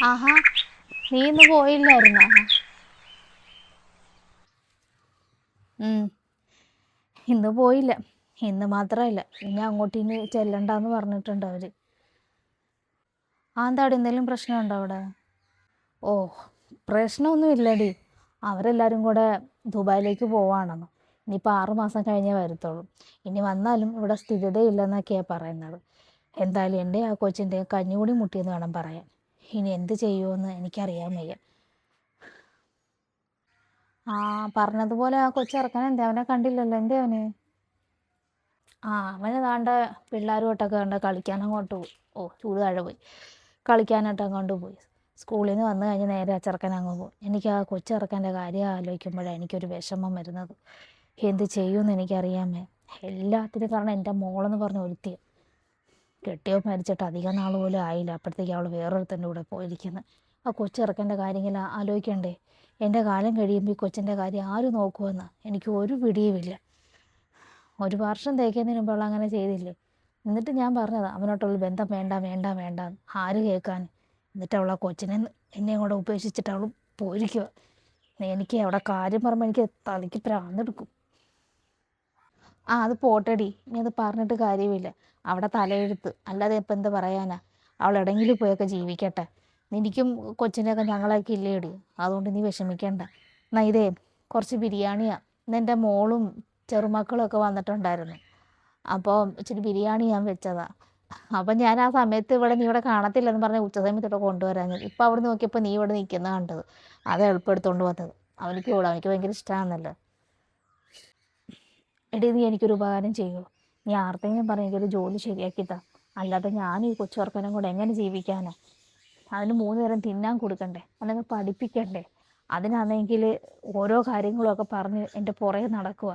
ആഹാ, നീ ഇന്ന് പോയില്ലായിരുന്നോ? ഉം. ഇന്ന് പോയില്ല. ഇന്ന് മാത്രമല്ല, ഇനി അങ്ങോട്ട് ഇനി ചെല്ലണ്ടാന്ന് പറഞ്ഞിട്ടുണ്ട് അവര്. എന്താടി എന്തെങ്കിലും പ്രശ്നമുണ്ടോ അവിടെ? ഓ, പ്രശ്നമൊന്നും ഇല്ലടി. അവരെല്ലാരും കൂടെ ദുബായിലേക്ക് പോവാണെന്ന്. ഇനിയിപ്പോൾ 6 മാസം കഴിഞ്ഞേ വരത്തുള്ളൂ. ഇനി വന്നാലും ഇവിടെ സ്ഥിരതയില്ലെന്നൊക്കെയാണ് പറയുന്നത്. എന്തായാലും എൻ്റെ ആ കൊച്ചിൻ്റെ കഞ്ഞികൂടി മുട്ടിയെന്ന് വേണം പറയാൻ. ഇനി എന്ത് ചെയ്യുമെന്ന് എനിക്കറിയാൻ വയ്യ. ആ, പറഞ്ഞതുപോലെ ആ കൊച്ചിറക്കൻ എന്തേ, അവനെ കണ്ടില്ലല്ലോ, എന്തേ അവന്? അവന് ദാണ്ട പിള്ളേരുമായിട്ടൊക്കെ കണ്ട കളിക്കാൻ അങ്ങോട്ട് പോയി. ഓ, ചൂട് താഴെ പോയി കളിക്കാനായിട്ട് അങ്ങോട്ട് പോയി. സ്കൂളിൽ നിന്ന് വന്നു കഴിഞ്ഞ് നേരെ ആ ചെറുക്കൻ അങ്ങ് പോകും. എനിക്ക് ആ കൊച്ചിറക്കൻ്റെ കാര്യം ആലോചിക്കുമ്പോഴാണ് എനിക്കൊരു വിഷമം വരുന്നത്. എന്ത് ചെയ്യുമെന്ന് എനിക്കറിയാമേ. എല്ലാത്തിനും കാരണം എൻ്റെ മോളെന്ന് പറഞ്ഞ ഒരുത്തി. കെട്ടിയവൻ മരിച്ചിട്ട് അധികം നാൾ പോലും ആയില്ല, അപ്പോഴത്തേക്ക് അവൾ വേറൊരുത്തൻ്റെ കൂടെ പോയിരിക്കുന്നത്. ആ കൊച്ചിറക്കൻ്റെ കാര്യങ്ങൾ ആലോചിക്കണ്ടേ. എൻ്റെ കാലം കഴിയുമ്പോൾ ഈ കൊച്ചിൻ്റെ കാര്യം ആര് നോക്കുമെന്ന് എനിക്ക് ഒരു പിടിയുമില്ല. 1 വർഷം തേക്കുന്നതിന് മുമ്പ് അവൾ അങ്ങനെ ചെയ്തില്ലേ. എന്നിട്ട് ഞാൻ പറഞ്ഞത് അവനോട്ടുള്ള ബന്ധം വേണ്ട വേണ്ട വേണ്ട, ആര് കേൾക്കാൻ. എന്നിട്ട് അവൾ ആ കൊച്ചിനെ എന്നെയും കൂടെ ഉപേക്ഷിച്ചിട്ട് അവൾ പോയിരിക്കുക. എനിക്ക് അവിടെ കാര്യം പറയുമ്പോൾ എനിക്ക് തലയ്ക്ക് പ്രാന്തെടുക്കും. അത് പോട്ടടി, ഇനി അത് പറഞ്ഞിട്ട് കാര്യമില്ല. അവിടെ തലയെഴുത്ത്, അല്ലാതെ ഇപ്പം എന്ത് പറയാനാ. അവൾ എവിടെയെങ്കിലും പോയൊക്കെ ജീവിക്കട്ടെ. എനിക്കും കൊച്ചിൻ്റെയൊക്കെ ഞങ്ങളൊക്കെ ഇല്ലേടി, അതുകൊണ്ട് നീ വിഷമിക്കണ്ട. എന്നാ ഇതേ കുറച്ച് ബിരിയാണിയാണ്. ഇന്ന് എൻ്റെ മോളും ചെറുമക്കളൊക്കെ വന്നിട്ടുണ്ടായിരുന്നു. അപ്പോൾ ഇച്ചിരി ബിരിയാണി ഞാൻ വെച്ചതാ. അപ്പം ഞാൻ ആ സമയത്ത് നീ ഇവിടെ കാണത്തില്ലെന്ന് പറഞ്ഞ ഉച്ച സമയത്തോടെ കൊണ്ടുവരാൻ. ഇപ്പം അവിടെ നോക്കിയപ്പോൾ നീ ഇവിടെ നിൽക്കുന്ന കണ്ടത്. അത് എളുപ്പമെടുത്തോണ്ട് വന്നത്. അവനിക്ക് ഭയങ്കര ഇഷ്ടമാണെന്നല്ലോ. എടീ, നീ എനിക്കൊരു ഉപകാരം ചെയ്യുമോ? നീ ആർക്കെങ്കിലും പറഞ്ഞ് എനിക്കൊരു ജോലി ശരിയാക്കി താ. അല്ലാതെ ഞാൻ ഈ കൊച്ചുവർക്കനും കൂടെ എങ്ങനെ ജീവിക്കാനാ? അതിന് 3 നേരം തിന്നാൻ കൊടുക്കണ്ടേ, അല്ലെങ്കിൽ പഠിപ്പിക്കണ്ടേ? അതിനാണെങ്കിൽ ഓരോ കാര്യങ്ങളൊക്കെ പറഞ്ഞ് എൻ്റെ പുറകെ നടക്കുക.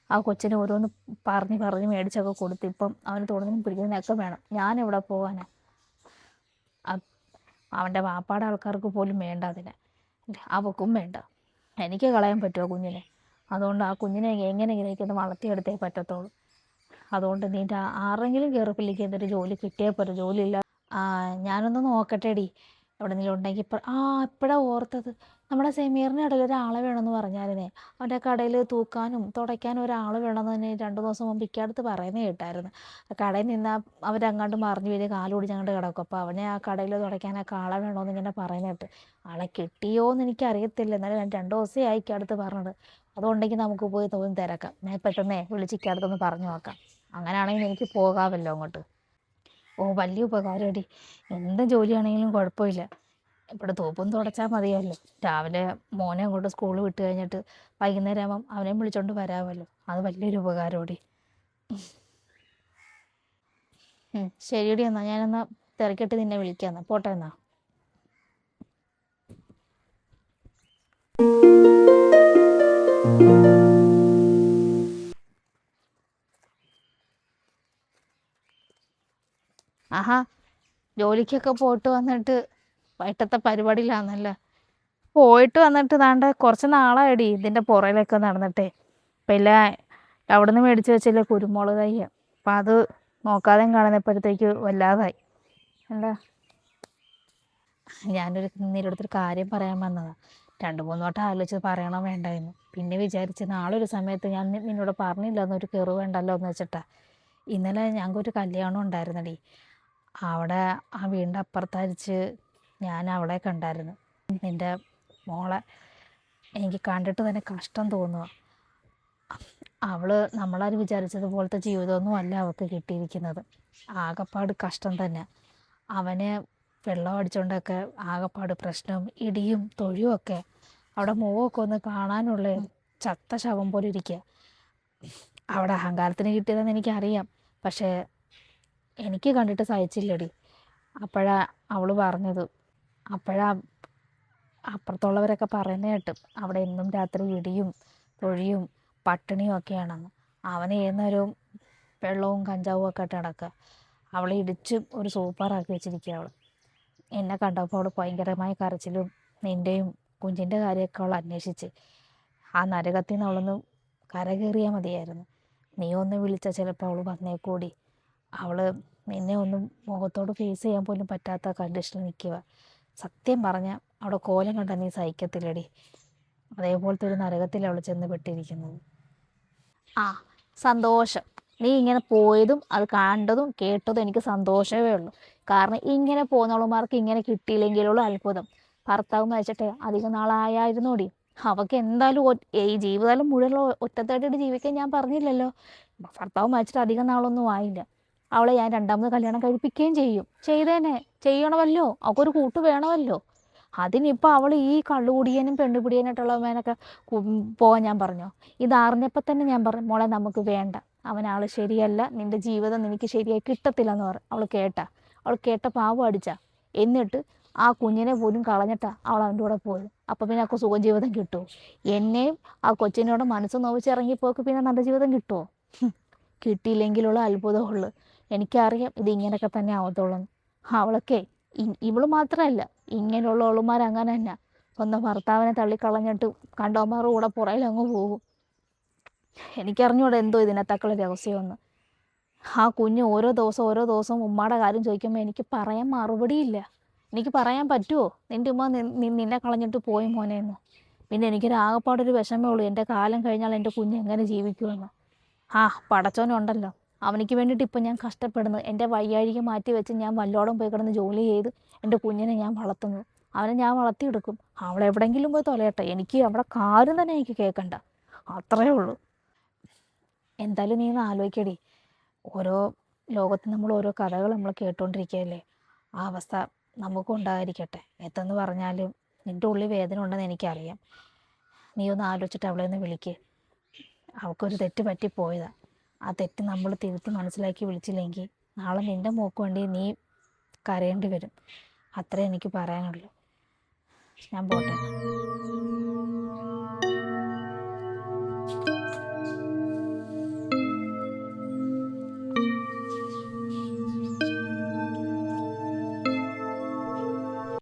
ആ കൊച്ചിനെ ഓരോന്ന് പറഞ്ഞ് പറഞ്ഞ് മേടിച്ചൊക്കെ കൊടുത്ത് ഇപ്പം അവന് തുടങ്ങി പിടിക്കുന്നതിനൊക്കെ വേണം. ഞാൻ എവിടെ പോകാനാ? അ- അവൻ്റെ വാപ്പാടെ ആൾക്കാർക്ക് പോലും വേണ്ട അതിനെ, അവക്കും വേണ്ട. എനിക്ക് കളയാൻ പറ്റുമോ കുഞ്ഞിനെ? അതുകൊണ്ട് ആ കുഞ്ഞിനെ എങ്ങനെയെങ്കിലേക്ക് ഒന്ന് വളർത്തിയെടുത്തേ പറ്റത്തുള്ളൂ. അതുകൊണ്ട് നിൻ്റെ ആരെങ്കിലും കയറിപ്പിള്ളിക്ക് എന്തൊരു ജോലി കിട്ടിയേ പോരെ. ജോലിയില്ല. ഞാനൊന്ന് നോക്കട്ടെടി എവിടെയെങ്കിലും ഉണ്ടെങ്കിൽ. ഇപ്പോഴാണ് ഓർത്തത്, നമ്മുടെ സെമീറിൻ്റെ ഇടയിൽ ഒരാളെ വേണമെന്ന് പറഞ്ഞായിരുന്നേ. അവൻ്റെ കടയിൽ തൂക്കാനും തുടയ്ക്കാനും ഒരാൾ വേണമെന്ന് തന്നെ 2 ദിവസം മുമ്പ് ഇക്കടുത്ത് പറയുന്നത് കേട്ടായിരുന്നു. കടയിൽ നിന്നാൽ അവരങ്ങാണ്ട് മറിഞ്ഞു വരിക, കാലുപിടിച്ച് അങ്ങോട്ട് കിടക്കും. അപ്പോൾ അവനെ ആ കടയിൽ തുടയ്ക്കാനൊക്കെ ആളെ വേണമെന്ന് ഇങ്ങനെ പറയുന്നത് കേട്ട്. ആളെ കിട്ടിയോ എന്ന് എനിക്കറിയത്തില്ല, എന്നാലും ഞാൻ 2 ദിവസമേ ആയി ഇക്കടുത്ത് പറഞ്ഞത്. അതുകൊണ്ടെങ്കിൽ നമുക്ക് പോയി തോന്നി തിരക്കാം. ഞാൻ പെട്ടെന്നേ വിളിച്ച് ഇക്കടുത്തൊന്ന് പറഞ്ഞു നോക്കാം. അങ്ങനെയാണെങ്കിൽ എനിക്ക് പോകാമല്ലോ അങ്ങോട്ട്. ഓ, വലിയ ഉപകാരമടി. എന്ത് ജോലിയാണെങ്കിലും കുഴപ്പമില്ല. ഇവിടെ തൂപ്പും തുടച്ചാൽ മതിയല്ലോ. രാവിലെ മോനെ അങ്ങോട്ട് സ്കൂളിൽ വിട്ട് കഴിഞ്ഞിട്ട് വൈകുന്നേരം ആകുമ്പം അവനെയും വിളിച്ചോണ്ട് വരാമല്ലോ. അത് വലിയൊരു ഉപകാരമടി. ശരിയടി, എന്നാൽ ഞാനെന്നാൽ തിരക്കിട്ട് നിന്നെ വിളിക്കാം. പോട്ടെ എന്നാ. ആഹാ, ജോലിക്കൊക്കെ പോയിട്ട് വന്നിട്ട് വൈകിട്ടത്തെ പരിപാടിയിലാന്നല്ലേ. പോയിട്ട് വന്നിട്ട് ദാണ്ട കുറച്ച് നാളായടി ഇതിൻ്റെ പുറയിലൊക്കെ നടന്നിട്ടേ. അപ്പം ഇല്ല, അവിടെ നിന്ന് മേടിച്ച് വെച്ചില്ലേ കുരുമുളക് തൈ. അപ്പം അത് നോക്കാതെയും കാണുന്നപ്പോഴത്തേക്ക് വല്ലാതായി. എന്താ, നിന്റെ അടുത്തൊരു കാര്യം പറയാൻ വന്നതാണ്. 2-3 വട്ടം ആലോചിച്ച് പറയണം വേണ്ടായിരുന്നു. പിന്നെ വിചാരിച്ച് നാളെ ഒരു സമയത്ത് ഞാൻ നിന്നോട് പറഞ്ഞില്ല എന്നൊരു കെറു വേണ്ടല്ലോ എന്ന് വെച്ചിട്ടാ. ഇന്നലെ ഞങ്ങൾക്കൊരു കല്യാണം ഉണ്ടായിരുന്നടി. അവിടെ ആ വീടിൻ്റെ അപ്പുറത്തരിച്ച് ഞാൻ അവളെ കണ്ടായിരുന്നു, നിൻ്റെ മോളെ. എനിക്ക് കണ്ടിട്ട് തന്നെ കഷ്ടം തോന്നുക. നമ്മളാരും വിചാരിച്ചതുപോലത്തെ ജീവിതമൊന്നും അല്ല അവൾക്ക് കിട്ടിയിരിക്കുന്നത്. ആകപ്പാട് കഷ്ടം തന്നെ. അവന് വെള്ളം അടിച്ചുകൊണ്ടൊക്കെ ആകപ്പാട് പ്രശ്നം, ഇടിയും തൊഴിയും ഒക്കെ. അവിടെ മുഖമൊക്കെ ഒന്ന് കാണാനുള്ള ചത്ത ശവം പോലെ ഇരിക്കുക. അവിടെ അഹങ്കാരത്തിന് കിട്ടിയതെന്ന് എനിക്കറിയാം, പക്ഷേ എനിക്ക് കണ്ടിട്ട് സഹിച്ചില്ലടി. അപ്പോഴാ അവൾ പറഞ്ഞത്. അപ്പോഴാ അപ്പുറത്തുള്ളവരൊക്കെ പറയുന്നത് കേട്ട് അവിടെ എന്നും രാത്രി ഇടിയും തൊഴിയും പട്ടിണിയും ഒക്കെയാണെന്ന്. അവന് ഏതുനേരവും വെള്ളവും കഞ്ചാവും ഒക്കെ ഇട്ട് നടക്കുക. അവളെ ഇടിച്ച് ഒരു സൂപ്പറാക്കി വെച്ചിരിക്കുക അവൾ. എന്നെ കണ്ടപ്പോൾ അവൾ ഭയങ്കരമായ കരച്ചിലും നിൻ്റെയും കുഞ്ഞിൻ്റെ കാര്യമൊക്കെ അവൾ അന്വേഷിച്ച്. ആ നരകത്തിൽ നിന്ന് അവളൊന്ന് കരകയറിയാൽ മതിയായിരുന്നു. നീ ഒന്ന് വിളിച്ചാൽ ചിലപ്പോൾ അവൾ വന്നേക്കൂടി. അവൾ നിന്നെ ഒന്നും മുഖത്തോട് ഫേസ് ചെയ്യാൻ പോലും പറ്റാത്ത കണ്ടീഷനിൽ നിൽക്കുക. സത്യം പറഞ്ഞാൽ അവിടെ കോലം കണ്ട നീ സഹിക്കത്തില്ലടി. അതേപോലത്തെ ഒരു നരകത്തിൽ അവൾ ചെന്ന് പെട്ടിരിക്കുന്നത്. ആ സന്തോഷം. നീ ഇങ്ങനെ പോയതും അത് കണ്ടതും കേട്ടതും എനിക്ക് സന്തോഷമേ ഉള്ളൂ. കാരണം ഇങ്ങനെ പോകുന്നവളുമാർക്ക് ഇങ്ങനെ കിട്ടിയില്ലെങ്കിലുള്ള അത്ഭുതം. ഭർത്താവ് മരിച്ചിട്ട് അധികം നാളായിരുന്നോടി. അവൾക്ക് എന്തായാലും ഈ ജീവിതകാലം മുഴുവൻ ഒറ്റത്തായിട്ട് ജീവിക്കാൻ ഞാൻ പറഞ്ഞില്ലല്ലോ. ഭർത്താവ് മരിച്ചിട്ട് അധികം നാളൊന്നും ആയില്ല. അവളെ ഞാൻ രണ്ടാമത് കല്യാണം കഴിപ്പിക്കുകയും ചെയ്തേനെ. ചെയ്യണമല്ലോ, അവൾക്കൊരു കൂട്ട് വേണമല്ലോ. അതിനിപ്പോൾ അവൾ ഈ കള്ളുകുടിയനും പെണ്ണുപിടിയനായിട്ടുള്ളവനൊക്കെ പോകാൻ ഞാൻ പറഞ്ഞോ? ഇതറിഞ്ഞപ്പോൾ തന്നെ ഞാൻ പറഞ്ഞു, മോളെ നമുക്ക് വേണ്ട, അവനാൾ ശരിയല്ല, നിൻ്റെ ജീവിതം നിനക്ക് ശരിയായി കിട്ടത്തില്ലെന്ന് പറഞ്ഞു. അവൾ കേട്ട പാവം അടിച്ചാ. എന്നിട്ട് ആ കുഞ്ഞിനെ പോലും കളഞ്ഞിട്ടാ അവൾ അവൻ്റെ കൂടെ പോയത്. അപ്പം പിന്നെ അവൾക്ക് സുഖം ജീവിതം കിട്ടുമോ? എന്നെയും ആ കൊച്ചിനോട് മനസ്സ് നോവിച്ചിറങ്ങിപ്പോക്ക് പിന്നെ നല്ല ജീവിതം കിട്ടുമോ? കിട്ടിയില്ലെങ്കിലുള്ള അത്ഭുതമുള്ളൂ. എനിക്കറിയാം ഇതിങ്ങനെയൊക്കെ തന്നെ ആവത്തുള്ളൂ. അവളൊക്കെ ഇവള് മാത്രമല്ല, ഇങ്ങനെയുള്ള അവളുമാരങ്ങനെ തന്നെ. സ്വന്തം ഭർത്താവിനെ തള്ളിക്കളഞ്ഞിട്ട് കണ്ടവന്മാരുടെ കൂടെ പുറയിലങ്ങ് പോകും. എനിക്കറിഞ്ഞൂടെ എന്തോ ഇതിനകത്തേക്കുള്ള രഹസ്യമെന്ന്. ആ കുഞ്ഞ് ഓരോ ദിവസവും ഉമ്മയുടെ കാര്യം ചോദിക്കുമ്പോൾ എനിക്ക് പറയാൻ മറുപടിയില്ല. എനിക്ക് പറയാൻ പറ്റുമോ നിൻ്റെ ഉമ്മ നിന്നെ കളഞ്ഞിട്ട് പോയി മോനെന്ന്? പിന്നെ എനിക്കൊരാകപ്പാടൊരു വിഷമേ ഉള്ളൂ, എൻ്റെ കാലം കഴിഞ്ഞാൽ എൻ്റെ കുഞ്ഞ് എങ്ങനെ ജീവിക്കുമെന്ന്. പടച്ചോനുണ്ടല്ലോ, അവനിക്ക് വേണ്ടിയിട്ട് ഇപ്പം ഞാൻ കഷ്ടപ്പെടുന്നത്. എൻ്റെ വയ്യാഴിക മാറ്റി വെച്ച് ഞാൻ വല്ലോടം പോയി കിടന്ന് ജോലി ചെയ്ത് എൻ്റെ കുഞ്ഞിനെ ഞാൻ വളർത്തുന്നത്. അവനെ ഞാൻ വളർത്തിയെടുക്കും. അവളെവിടെയെങ്കിലും പോയി തൊലയട്ടെ, എനിക്ക് അവിടെ കാര്യം തന്നെ എനിക്ക് കേൾക്കണ്ട. അത്രയേ ഉള്ളൂ. എന്തായാലും നീ ഒന്ന് ആലോചിക്കടി. ഓരോ ലോകത്ത് നമ്മൾ ഓരോ കഥകൾ നമ്മൾ കേട്ടുകൊണ്ടിരിക്കുകയല്ലേ. ആ അവസ്ഥ നമുക്കും ഉണ്ടായിരിക്കട്ടെ. എത്തെന്ന് പറഞ്ഞാലും നിൻ്റെ ഉള്ളിൽ വേദന ഉണ്ടെന്ന് എനിക്കറിയാം. നീ ഒന്ന് ആലോചിച്ചിട്ട് അവളെ ഒന്ന് വിളിക്ക്. അവൾക്കൊരു തെറ്റ് പറ്റിപ്പോയതാണ്. ആ തെറ്റ് നമ്മൾ തിരുത്തി മനസ്സിലാക്കി വിളിച്ചില്ലെങ്കിൽ നാളെ നിൻ്റെ മോക്ക് വേണ്ടി നീ കരയേണ്ടി വരും. അത്രേ എനിക്ക് പറയാനുള്ളൂ. ഞാൻ പോട്ടെ.